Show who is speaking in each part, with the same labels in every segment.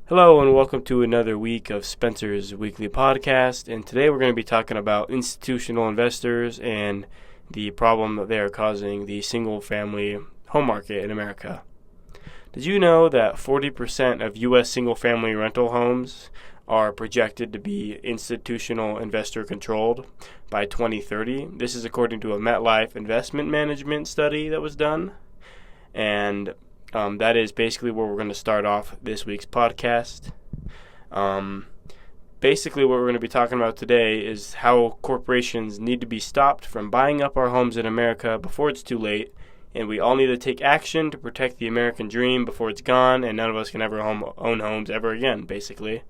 Speaker 1: Hello and welcome to another week of Spencer's Weekly Podcast. And today we're going to be talking about institutional investors and the problem that they are causing the single-family home market in America. Did you know that 40% of U.S. single-family rental homes are projected to be institutional investor controlled by 2030? This is according to a MetLife investment management study that was done. And that is basically where we're going to start off this week's podcast. Basically, what we're going to be talking about today is how corporations need to be stopped from buying up our homes in America before it's too late, and we all need to take action to protect the American dream before it's gone, and none of us can ever own homes ever again, basically.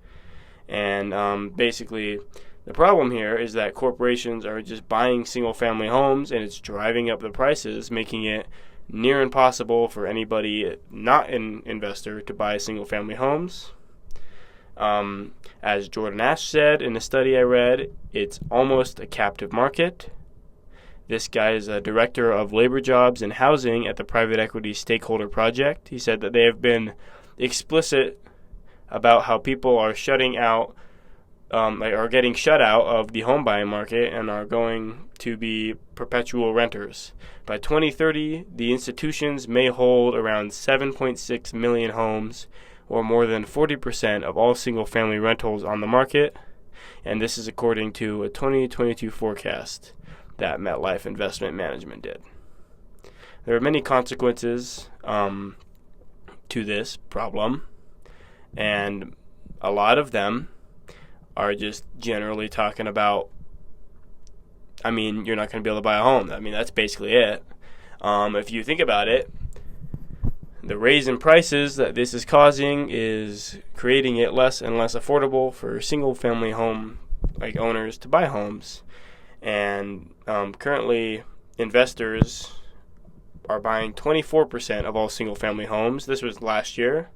Speaker 1: And basically, the problem here is that corporations are just buying single-family homes, and it's driving up the prices, making it near impossible for anybody not an investor to buy single-family homes. As Jordan Ash said in a study I read, it's almost a captive market. This guy is a director of labor jobs and housing at the private equity Stakeholder Project. He said that they have been explicit about how people are getting shut out of the home buying market and are going to be perpetual renters. By 2030, the institutions may hold around 7.6 million homes, or more than 40% of all single-family rentals on the market, and this is according to a 2022 forecast that MetLife Investment Management did. There are many consequences to this problem, and a lot of them are just generally talking about, you're not going to be able to buy a home. That's basically it. If you think about it, the raise in prices that this is causing is creating it less and less affordable for single-family home owners to buy homes. And currently, investors are buying 24% of all single-family homes. This was last year.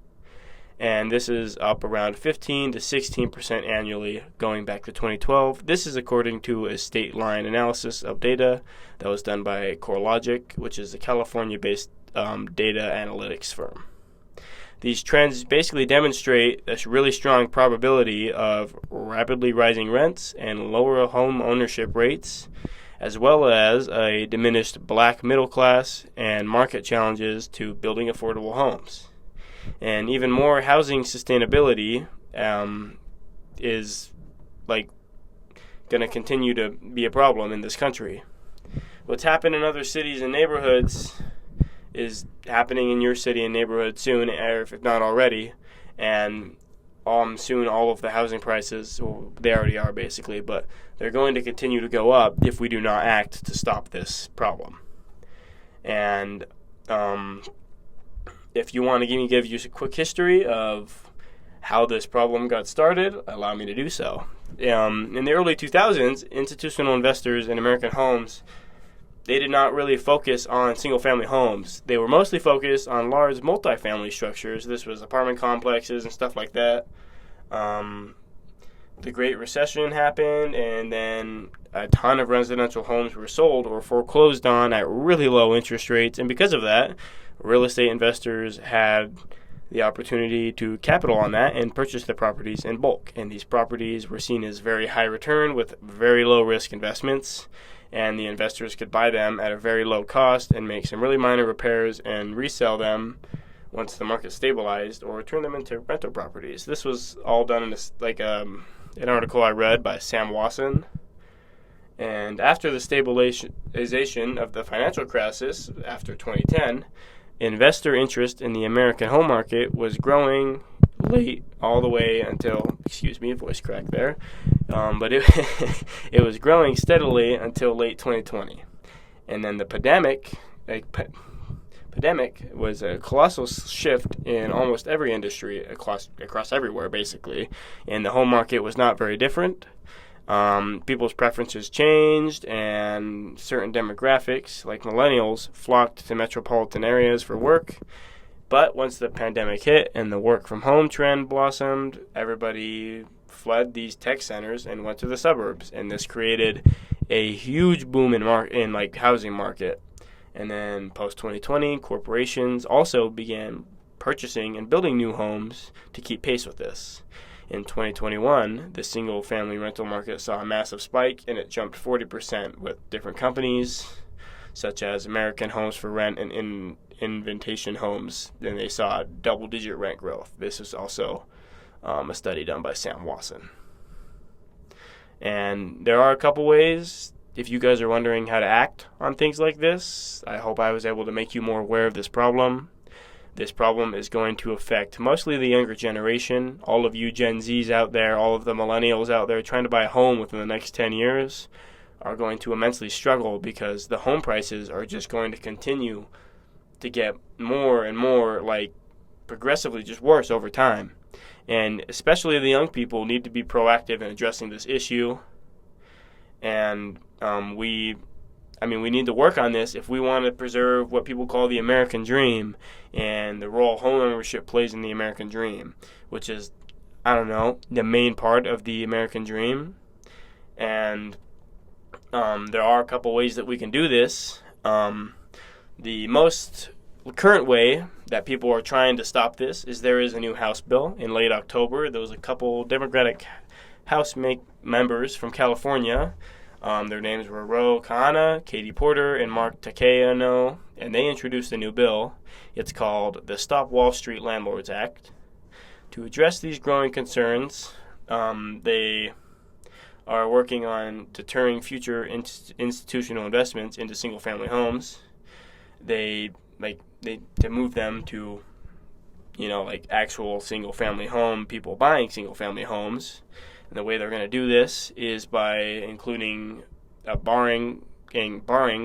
Speaker 1: And this is up around 15 to 16% annually going back to 2012. This is according to a state line analysis of data that was done by CoreLogic, which is a California-based data analytics firm. These trends basically demonstrate a really strong probability of rapidly rising rents and lower home ownership rates, as well as a diminished black middle class and market challenges to building affordable homes. And even more, housing sustainability is going to continue to be a problem in this country. What's happened in other cities and neighborhoods is happening in your city and neighborhood soon, if not already. And soon all of the housing prices, they already are basically, but they're going to continue to go up if we do not act to stop this problem. And if you want to give you a quick history of how this problem got started, allow me to do so. In the early 2000s, institutional investors in American homes, they did not really focus on single-family homes. They were mostly focused on large multifamily structures. This was apartment complexes and stuff like that. The Great Recession happened, and then a ton of residential homes were sold or foreclosed on at really low interest rates, and because of that, real estate investors had the opportunity to capital on that and purchase the properties in bulk. And these properties were seen as very high return with very low risk investments. And the investors could buy them at a very low cost and make some really minor repairs and resell them once the market stabilized or turn them into rental properties. This was all done in an article I read by Sam Wasson. And after the stabilization of the financial crisis after 2010, investor interest in the American home market was growing late all the way until, voice crack there, but it was growing steadily until late 2020. And then the pandemic was a colossal shift in almost every industry across everywhere, basically. And the home market was not very different. People's preferences changed, and certain demographics, like millennials, flocked to metropolitan areas for work. But once the pandemic hit and the work-from-home trend blossomed, everybody fled these tech centers and went to the suburbs, and this created a huge boom in housing market. And then post-2020, corporations also began purchasing and building new homes to keep pace with this. In 2021, the single-family rental market saw a massive spike, and it jumped 40% with different companies such as American Homes for Rent and Invitation Homes. Then they saw double-digit rent growth. This is also a study done by Sam Wasson. And there are a couple ways. If you guys are wondering how to act on things like this, I hope I was able to make you more aware of this problem. This problem is going to affect mostly the younger generation. All of you Gen Zs out there, all of the millennials out there trying to buy a home within the next 10 years are going to immensely struggle because the home prices are just going to continue to get more and more, like, progressively just worse over time. And especially the young people need to be proactive in addressing this issue. And we need to work on this if we want to preserve what people call the American dream and the role homeownership plays in the American dream, which is, the main part of the American dream. And there are a couple ways that we can do this. The most current way that people are trying to stop this is there is a new House bill. In late October, there was a couple Democratic House members from California. Their names were Ro Khanna, Katie Porter, and Mark Takayama, and they introduced a new bill. It's called the Stop Wall Street Landlords Act. To address these growing concerns, they are working on deterring future institutional investments into single-family homes. They move them to, actual single-family home, people buying single-family homes. And the way they're going to do this is by including barring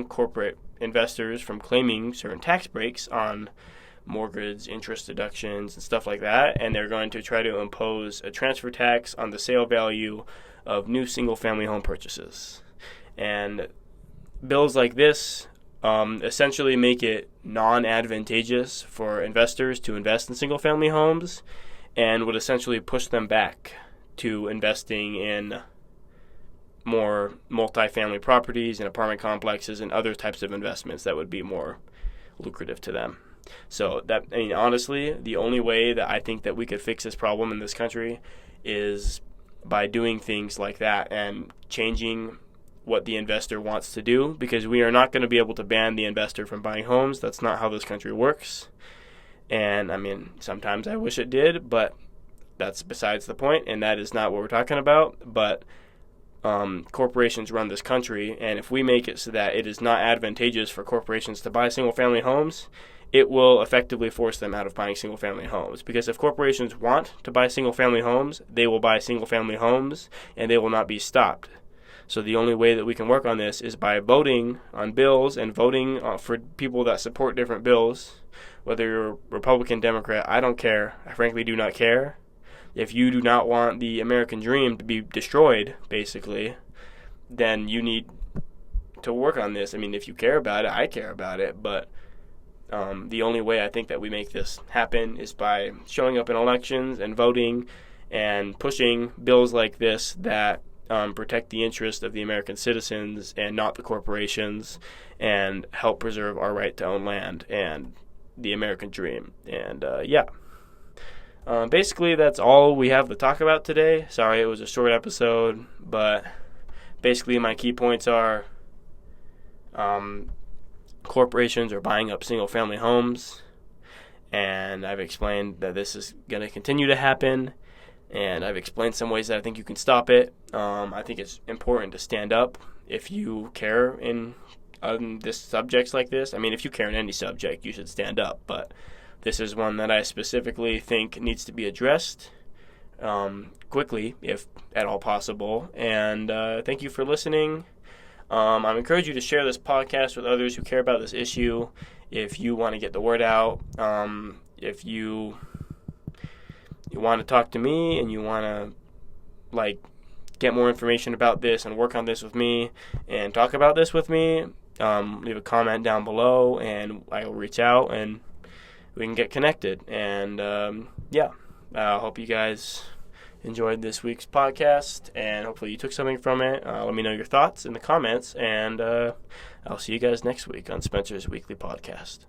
Speaker 1: corporate investors from claiming certain tax breaks on mortgage interest deductions and stuff like that. And they're going to try to impose a transfer tax on the sale value of new single-family home purchases. And bills like this essentially make it non-advantageous for investors to invest in single-family homes and would essentially push them back to investing in more multifamily properties and apartment complexes and other types of investments that would be more lucrative to them. So honestly, the only way that I think that we could fix this problem in this country is by doing things like that and changing what the investor wants to do, because we are not going to be able to ban the investor from buying homes. That's not how this country works. And sometimes I wish it did, but that's besides the point, and that is not what we're talking about. But corporations run this country, and if we make it so that it is not advantageous for corporations to buy single-family homes, it will effectively force them out of buying single-family homes. Because if corporations want to buy single-family homes, they will buy single-family homes, and they will not be stopped. So the only way that we can work on this is by voting on bills and voting for people that support different bills. Whether you're Republican, Democrat, I don't care. I frankly do not care. If you do not want the American dream to be destroyed, basically, then you need to work on this. If you care about it, I care about it. But the only way I think that we make this happen is by showing up in elections and voting and pushing bills like this that protect the interest of the American citizens and not the corporations, and help preserve our right to own land and the American dream. And basically that's all we have to talk about today. Sorry it was a short episode, but basically my key points are corporations are buying up single-family homes, and I've explained that this is going to continue to happen. And I've explained some ways that I think you can stop it. I think it's important to stand up if you care in this subjects like this. If you care in any subject, you should stand up. But this is one that I specifically think needs to be addressed quickly, if at all possible. And thank you for listening. I encourage you to share this podcast with others who care about this issue. If you want to get the word out, if you want to talk to me and you want to get more information about this and work on this with me and talk about this with me, leave a comment down below and I will reach out and we can get connected. And I hope you guys enjoyed this week's podcast, and hopefully you took something from it. Let me know your thoughts in the comments, and I'll see you guys next week on Spencer's Weekly Podcast.